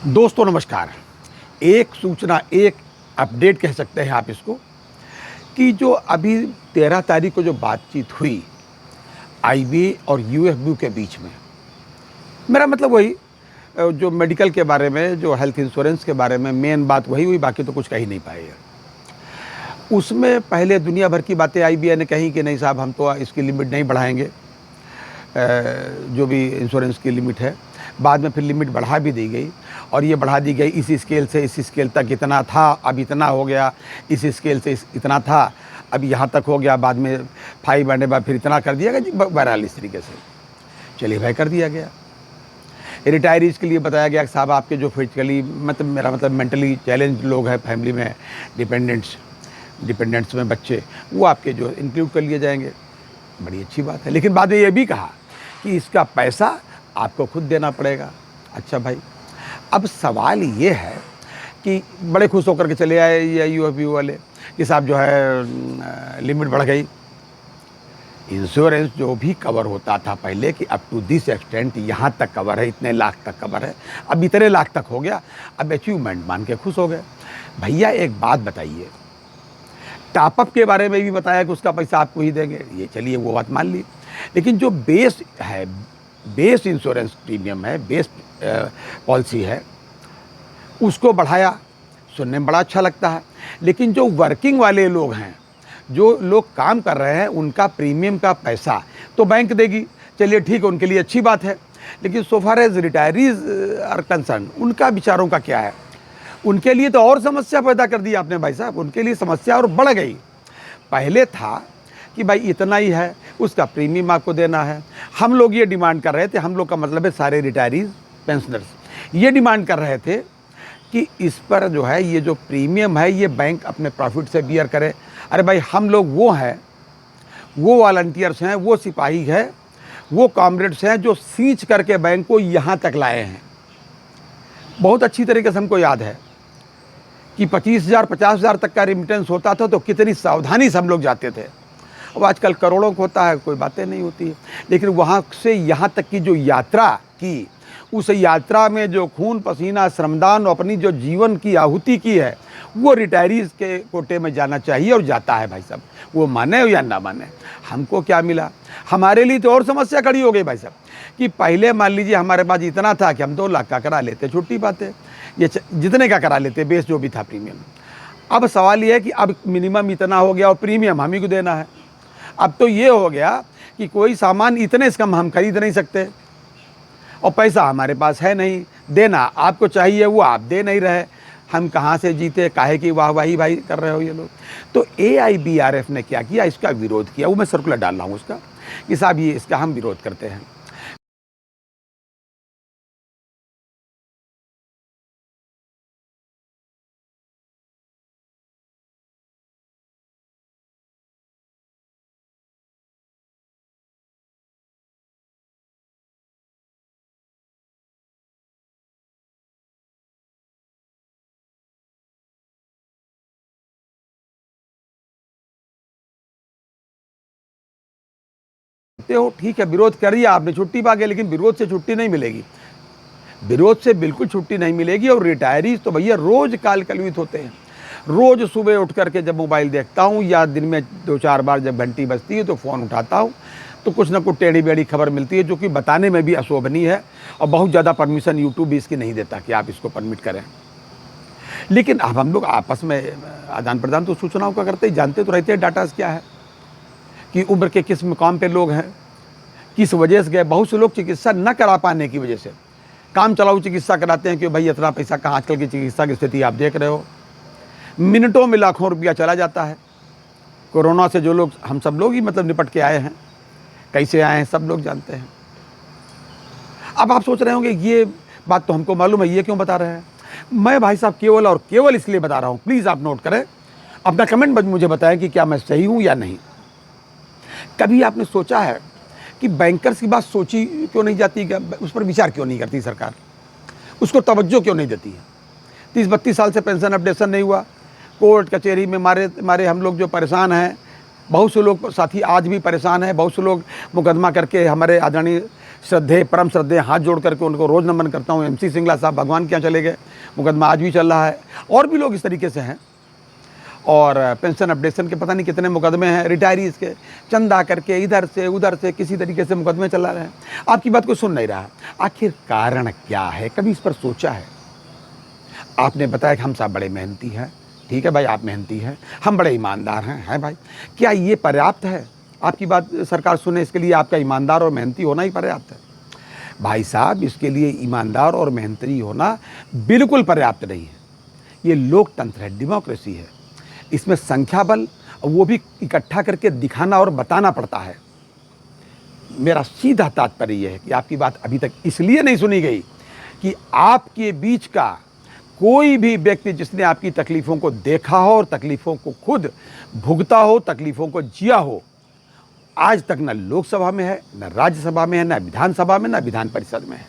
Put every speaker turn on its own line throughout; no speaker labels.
दोस्तों नमस्कार। एक सूचना, एक अपडेट कह सकते हैं आप इसको, कि जो अभी 13 तारीख को जो बातचीत हुई आईबीए और यूएफबी के बीच में, मेरा मतलब वही जो मेडिकल के बारे में, जो हेल्थ इंश्योरेंस के बारे में मेन बात वही हुई, बाकी तो कुछ कह ही नहीं पाए। उसमें पहले दुनिया भर की बातें आईबीए ने कही कि नहीं साहब, हम तो इसकी लिमिट नहीं बढ़ाएंगे, जो भी इंश्योरेंस की लिमिट है। बाद में फिर लिमिट बढ़ा भी दी गई, और ये बढ़ा दी गई इस स्केल से इस स्केल तक इतना था, अब इतना हो गया, इस स्केल से इतना था, अब यहाँ तक हो गया, बाद में 5 बढ़ने बाद फिर इतना कर दिया गया जी। बहरहाल इस तरीके से चलिए भाई कर दिया गया। रिटायरीज़ के लिए बताया गया कि साहब आपके जो फिजिकली मतलब मेरा मतलब मेंटली चैलेंज लोग हैं फैमिली में, डिपेंडेंट्स में बच्चे, वो आपके जो इंक्लूड कर लिए जाएंगे। बड़ी अच्छी बात है। लेकिन बाद में ये भी कहा कि इसका पैसा आपको खुद देना पड़ेगा। अच्छा भाई, अब सवाल ये है कि बड़े खुश होकर के चले आए ये यूएफबी वाले कि साहब जो है लिमिट बढ़ गई। इंश्योरेंस जो भी कवर होता था पहले कि अप टू दिस एक्सटेंट यहाँ तक कवर है, इतने लाख तक कवर है, अब इतने लाख तक हो गया। अब अचीवमेंट मान के खुश हो गए। भैया एक बात बताइए, टॉपअप के बारे में भी बताया कि उसका पैसा आपको ही देंगे, ये चलिए वो बात मान ली। लेकिन जो बेस है, बेस इंश्योरेंस प्रीमियम है, बेस पॉलिसी है, उसको बढ़ाया, सुनने में बड़ा अच्छा लगता है। लेकिन जो वर्किंग वाले लोग हैं, जो लोग काम कर रहे हैं, उनका प्रीमियम का पैसा तो बैंक देगी, चलिए ठीक है, उनके लिए अच्छी बात है। लेकिन so far as retirees are concerned, उनका बेचारों का क्या है? उनके लिए तो और समस्या पैदा कर दी आपने भाई साहब, उनके लिए समस्या और बढ़ गई। पहले था कि भाई इतना ही है, उसका प्रीमियम आपको देना है। हम लोग ये डिमांड कर रहे थे, हम लोग का मतलब है सारे रिटायरीज पेंशनर्स ये डिमांड कर रहे थे कि इस पर जो है ये जो प्रीमियम है ये बैंक अपने प्रॉफिट से बियर करे। अरे भाई, हम लोग वो हैं, वो वॉलंटियर्स हैं, वो सिपाही हैं, वो कॉमरेड्स हैं जो सींच करके बैंक को यहाँ तक लाए हैं। बहुत अच्छी तरीके से हमको याद है कि 25,000 50,000 तक का रिमिटेंस होता था तो कितनी सावधानी से हम लोग जाते थे। अब आजकल करोड़ों को होता है, कोई बातें नहीं होती है। लेकिन वहाँ से यहाँ तक की जो यात्रा की, उस यात्रा में जो खून पसीना श्रमदान और अपनी जो जीवन की आहुति की है, वो रिटायरीज़ के कोटे में जाना चाहिए और जाता है भाई साहब, वो माने या ना माने। हमको क्या मिला? हमारे लिए तो और समस्या खड़ी हो गई भाई साहब कि पहले मान लीजिए हमारे पास इतना था कि हम 2 लाख का करा लेते, छुट्टी पाते, ये जितने का करा लेते, बेस जो भी था प्रीमियम। अब सवाल ये है कि अब मिनिमम इतना हो गया और प्रीमियम हम ही को देना है। अब तो ये हो गया कि कोई सामान इतने से कम हम खरीद नहीं सकते, और पैसा हमारे पास है नहीं, देना आपको चाहिए, वो आप दे नहीं रहे। हम कहाँ से जीते? काहे की वाहवाही भाई कर रहे हो ये लोग। तो AIBRF ने क्या किया? इसका विरोध किया। वो मैं सर्कुलर डाल रहा हूँ उसका कि साहब ये इसका हम विरोध करते हैं। हो ठीक है, विरोध करिए, आपने छुट्टी पा गए, लेकिन विरोध से छुट्टी नहीं मिलेगी। विरोध से बिल्कुल छुट्टी नहीं मिलेगी। और रिटायरीज तो भैया रोज काल कलवित होते हैं। रोज सुबह उठ करके जब मोबाइल देखता हूँ या दिन में 2-4 बार जब घंटी बजती है तो फ़ोन उठाता हूँ, तो कुछ ना कुछ टेढ़ी बेढ़ी खबर मिलती है, जो कि बताने में भी अशोभनीय है। और बहुत ज़्यादा परमिशन यूट्यूब भी इसकी नहीं देता कि आप इसको परमिट करें। लेकिन अब हम लोग आपस में आदान प्रदान तो सूचनाओं का करते ही, जानते तो रहते हैं डाटास क्या है, कि उम्र के किस मुकाम पे लोग हैं, किस वजह से गए। बहुत से लोग चिकित्सा न करा पाने की वजह से काम चलाऊ चिकित्सा कराते हैं कि भाई इतना पैसा कहाँ, आजकल की चिकित्सा की स्थिति आप देख रहे हो, मिनटों में लाखों रुपया चला जाता है। कोरोना से जो लोग, हम सब लोग ही मतलब निपट के आए हैं, कैसे आए हैं सब लोग जानते हैं। अब आप सोच रहे होंगे ये बात तो हमको मालूम है, ये क्यों बता रहे हैं? मैं भाई साहब केवल और केवल इसलिए बता रहा हूँ, प्लीज़ आप नोट करें, अपना कमेंट मुझे बताएं कि क्या मैं सही हूँ या नहीं। कभी आपने सोचा है कि बैंकर्स की बात सोची क्यों नहीं जाती? उस पर विचार क्यों नहीं करती सरकार? उसको तवज्जो क्यों नहीं देती है? 30-32 साल से पेंशन अपडेशन नहीं हुआ, कोर्ट कचहरी में मारे हम लोग जो परेशान हैं। बहुत से लोग साथी आज भी परेशान हैं। बहुत से लोग मुकदमा करके हमारे आदरणीय श्रद्धेय परम श्रद्धेय हाथ जोड़ करके उनको रोज़ नमन करता हूँ। MC सिंगला साहब भगवान के यहाँ चले गए, मुकदमा आज भी चल रहा है, और भी लोग इस तरीके से हैं। और पेंशन अपडेशन के पता नहीं कितने मुकदमे हैं, रिटायरीज़ के चंदा करके इधर से उधर से किसी तरीके से मुकदमे चला रहे हैं। आपकी बात कोई सुन नहीं रहा। आखिर कारण क्या है, कभी इस पर सोचा है? आपने बताया कि हम सब बड़े मेहनती हैं, ठीक है भाई, आप मेहनती हैं, हम बड़े ईमानदार हैं भाई। क्या ये पर्याप्त है? आपकी बात सरकार सुने, इसके लिए आपका ईमानदार और मेहनती होना ही पर्याप्त है? भाई साहब, इसके लिए ईमानदार और मेहनती होना बिल्कुल पर्याप्त नहीं है। ये लोकतंत्र है, डेमोक्रेसी है, इसमें संख्या बल वो भी इकट्ठा करके दिखाना और बताना पड़ता है। मेरा सीधा तात्पर्य यह है कि आपकी बात अभी तक इसलिए नहीं सुनी गई कि आपके बीच का कोई भी व्यक्ति जिसने आपकी तकलीफ़ों को देखा हो और तकलीफ़ों को खुद भुगता हो, तकलीफ़ों को जिया हो, आज तक न लोकसभा में है, न राज्यसभा में है, न विधानसभा में, न विधान परिषद में है।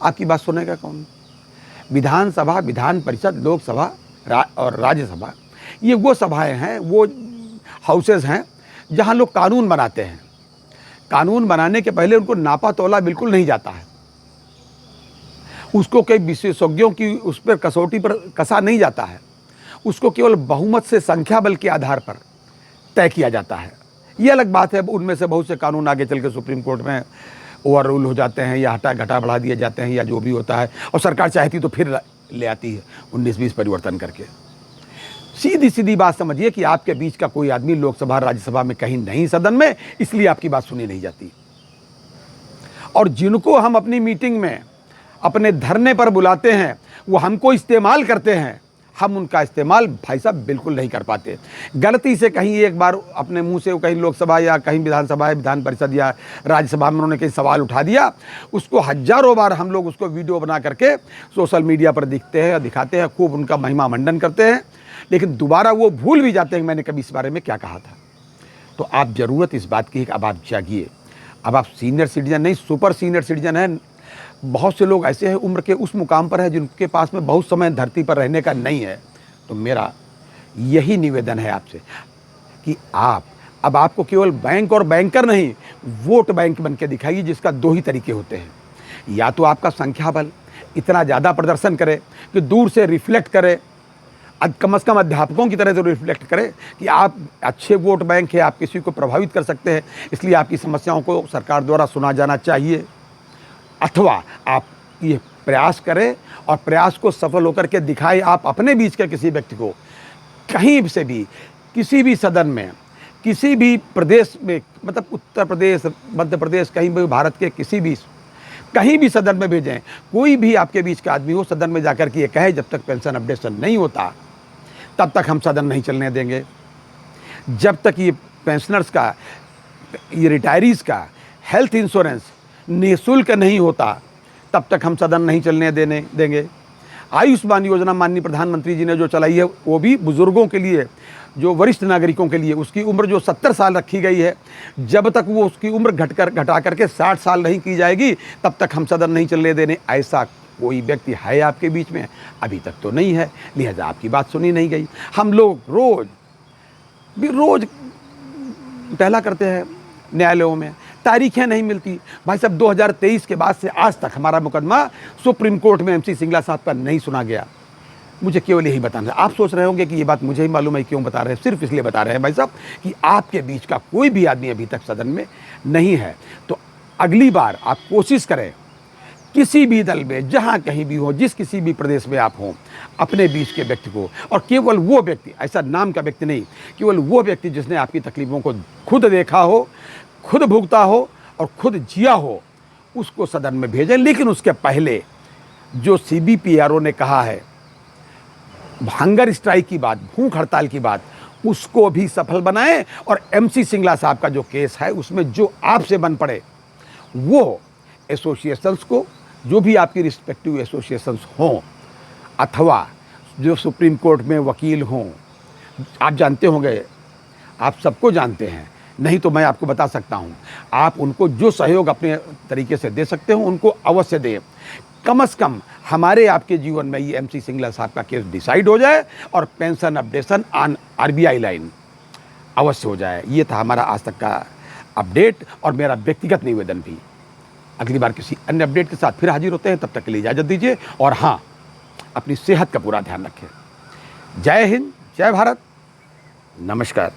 आपकी बात सुनेगा कौन? विधानसभा, विधान परिषद, लोकसभा और राज्यसभा, ये वो सभाएं हैं, वो हाउसेज हैं जहां लोग कानून बनाते हैं। कानून बनाने के पहले उनको नापा तोला बिल्कुल नहीं जाता है, उसको कई विशेषज्ञों की उस पर कसौटी पर कसा नहीं जाता है, उसको केवल बहुमत से संख्या बल के आधार पर तय किया जाता है। ये अलग बात है, उनमें से बहुत से कानून आगे चल के सुप्रीम कोर्ट में ओवर रूल हो जाते हैं या हटा घटा बढ़ा दिए जाते हैं या जो भी होता है, और सरकार चाहती तो फिर ले आती है 19-20 परिवर्तन करके। सीधी सीधी बात समझिए कि आपके बीच का कोई आदमी लोकसभा राज्यसभा में कहीं नहीं, सदन में, इसलिए आपकी बात सुनी नहीं जाती। और जिनको हम अपनी मीटिंग में अपने धरने पर बुलाते हैं, वो हमको इस्तेमाल करते हैं, हम उनका इस्तेमाल भाई साहब बिल्कुल नहीं कर पाते। गलती से कहीं एक बार अपने मुंह से कहीं लोकसभा या कहीं विधानसभा, विधान परिषद या राज्यसभा में उन्होंने कहीं सवाल उठा दिया, उसको हजारों बार हम लोग उसको वीडियो बना करके सोशल मीडिया पर दिखते हैं, दिखाते हैं, खूब उनका महिमा मंडन करते हैं, लेकिन दोबारा वो भूल भी जाते हैं मैंने कभी इस बारे में क्या कहा था। तो आप ज़रूरत इस बात की है कि अब आप जागिए। अब आप सीनियर सिटीजन नहीं, सुपर सीनियर सिटीजन हैं। बहुत से लोग ऐसे हैं उम्र के उस मुकाम पर है जिनके पास में बहुत समय धरती पर रहने का नहीं है। तो मेरा यही निवेदन है आपसे कि अब आपको केवल बैंक और बैंकर नहीं, वोट बैंक बन के दिखाइए, जिसका दो ही तरीके होते हैं। या तो आपका संख्या बल इतना ज़्यादा प्रदर्शन करे कि दूर से रिफ्लेक्ट करे, कम से कम अध्यापकों की तरह से रिफ्लेक्ट करें कि आप अच्छे वोट बैंक है, आप किसी को प्रभावित कर सकते हैं, इसलिए आपकी समस्याओं को सरकार द्वारा सुना जाना चाहिए। अथवा आप ये प्रयास करें और प्रयास को सफल होकर के दिखाएं, आप अपने बीच के किसी व्यक्ति को कहीं से भी, किसी भी सदन में, किसी भी प्रदेश में, मतलब उत्तर प्रदेश, मध्य प्रदेश, कहीं भी भारत के किसी भी कहीं भी सदन में भेजें। कोई भी आपके बीच का आदमी हो, सदन में जाकर के ये कहे जब तक पेंशन अपडेशन नहीं होता तब तक हम सदन नहीं चलने देंगे, जब तक ये पेंशनर्स का, ये रिटायरीज़ का हेल्थ इंश्योरेंस निःशुल्क नहीं होता तब तक हम सदन नहीं चलने देंगे। आयुष्मान योजना माननीय प्रधानमंत्री जी ने जो चलाई है, वो भी बुज़ुर्गों के लिए, जो वरिष्ठ नागरिकों के लिए, उसकी उम्र जो 70 साल रखी गई है, जब तक वो उसकी उम्र घटा करके 60 साल नहीं की जाएगी तब तक हम सदन नहीं चलने देने। ऐसा कोई व्यक्ति है आपके बीच में? अभी तक तो नहीं है, लिहाजा आपकी बात सुनी नहीं गई। हम लोग रोज टहला करते हैं न्यायालयों में, तारीखें नहीं मिलती। भाई साहब 2023 के बाद से आज तक हमारा मुकदमा सुप्रीम कोर्ट में MC सिंगला साहब का नहीं सुना गया। मुझे केवल यही बताना है। आप सोच रहे होंगे कि ये बात मुझे ही मालूम है, क्यों बता रहे हैं? सिर्फ इसलिए बता रहे हैं भाई साहब कि आपके बीच का कोई भी आदमी अभी तक सदन में नहीं है। तो अगली बार आप कोशिश करें, किसी भी दल में, जहाँ कहीं भी हो, जिस किसी भी प्रदेश में आप हों, अपने बीच के व्यक्ति को, और केवल वो व्यक्ति, ऐसा नाम का व्यक्ति नहीं, केवल वो व्यक्ति जिसने आपकी तकलीफ़ों को खुद देखा हो, खुद भुगता हो और खुद जिया हो, उसको सदन में भेजें। लेकिन उसके पहले जो CBPRO ने कहा है, हंगर स्ट्राइक की बात, भूख हड़ताल की बात, उसको भी सफल बनाएं। और MC सिंगला साहब का जो केस है, उसमें जो आपसे बन पड़े, वो एसोसिएशंस को, जो भी आपकी रिस्पेक्टिव एसोसिएशंस हों, अथवा जो सुप्रीम कोर्ट में वकील हों, आप जानते होंगे, आप सबको जानते हैं, नहीं तो मैं आपको बता सकता हूं, आप उनको जो सहयोग अपने तरीके से दे सकते हो उनको अवश्य दें। कम से कम हमारे आपके जीवन में ये MC सिंगला साहब का केस डिसाइड हो जाए और pension updation on RBI line अवश्य हो जाए। ये था हमारा आज तक का अपडेट और मेरा व्यक्तिगत निवेदन भी। अगली बार किसी अन्य अपडेट के साथ फिर हाजिर होते हैं, तब तक के लिए इजाज़त दीजिए। और हाँ, अपनी सेहत का पूरा ध्यान रखें। जय हिंद, जय भारत, नमस्कार।